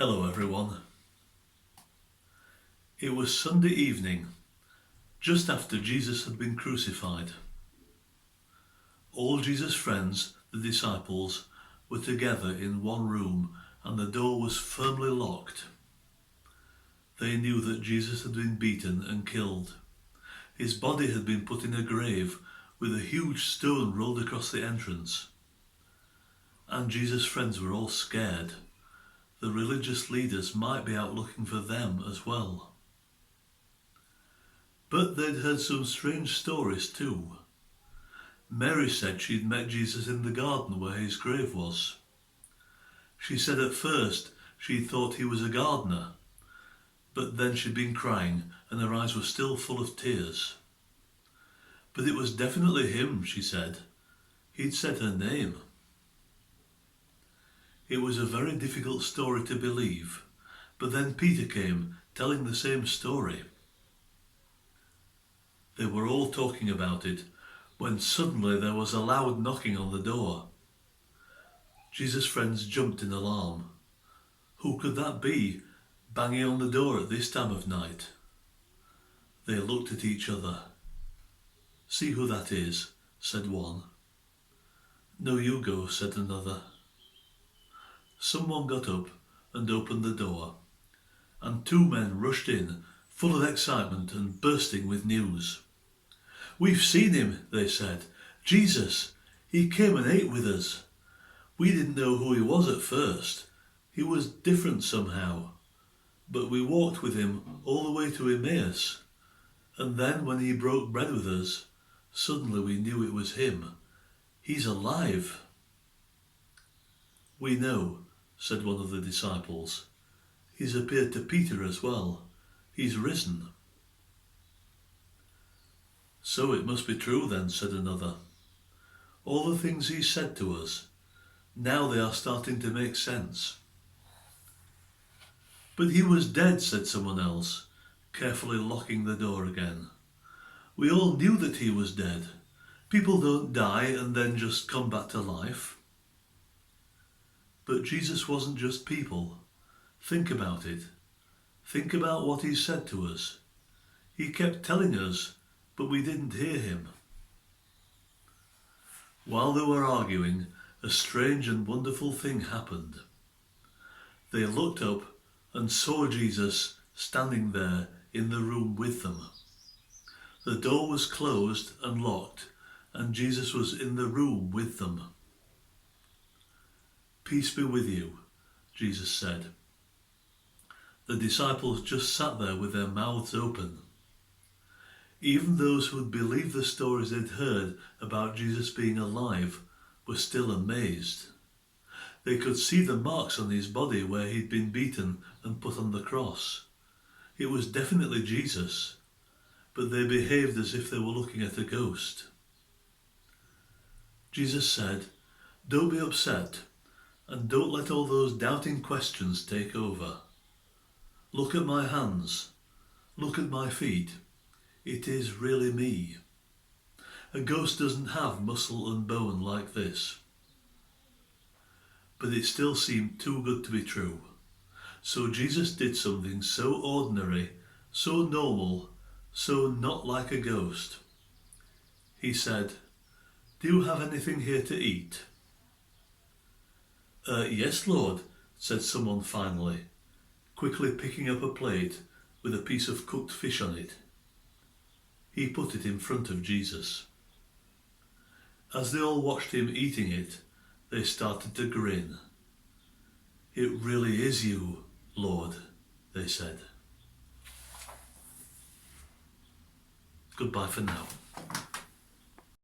Hello everyone. It was Sunday evening, just after Jesus had been crucified. All Jesus' friends, the disciples, were together in one room and the door was firmly locked. They knew that Jesus had been beaten and killed. His body had been put in a grave with a huge stone rolled across the entrance. And Jesus' friends were all scared. The religious leaders might be out looking for them as well. But they'd heard some strange stories too. Mary said she'd met Jesus in the garden where his grave was. She said at first she thought he was a gardener, but then she'd been crying and her eyes were still full of tears. But it was definitely him, she said. He'd said her name. It was a very difficult story to believe, but then Peter came telling the same story. They were all talking about it when suddenly there was a loud knocking on the door. Jesus' friends jumped in alarm. Who could that be, banging on the door at this time of night? They looked at each other. "See who that is," said one. "No, you go," said another. Someone got up and opened the door, and two men rushed in, full of excitement and bursting with news. "We've seen him," they said. "Jesus! He came and ate with us. We didn't know who he was at first. He was different somehow. But we walked with him all the way to Emmaus. And then when he broke bread with us, suddenly we knew it was him. He's alive." "We know," said one of the disciples. "He's appeared to Peter as well. He's risen." "So it must be true then," said another. "All the things he said to us, now they are starting to make sense." "But he was dead," said someone else, carefully locking the door again. "We all knew that he was dead. People don't die and then just come back to life." But Jesus wasn't just people. Think about it. Think about what he said to us. He kept telling us, but we didn't hear him. While they were arguing, a strange and wonderful thing happened. They looked up and saw Jesus standing there in the room with them. The door was closed and locked, and Jesus was in the room with them. "Peace be with you," Jesus said. The disciples just sat there with their mouths open. Even those who had believed the stories they'd heard about Jesus being alive were still amazed. They could see the marks on his body where he'd been beaten and put on the cross. It was definitely Jesus, but they behaved as if they were looking at a ghost. Jesus said, "Don't be upset. And don't let all those doubting questions take over. Look at my hands. Look at my feet. It is really me. A ghost doesn't have muscle and bone like this." But it still seemed too good to be true. So Jesus did something so ordinary, so normal, so not like a ghost. He said, "Do you have anything here to eat?" "Yes, Lord," said someone finally, quickly picking up a plate with a piece of cooked fish on it. He put it in front of Jesus. As they all watched him eating it, they started to grin. "It really is you, Lord," they said. Goodbye for now.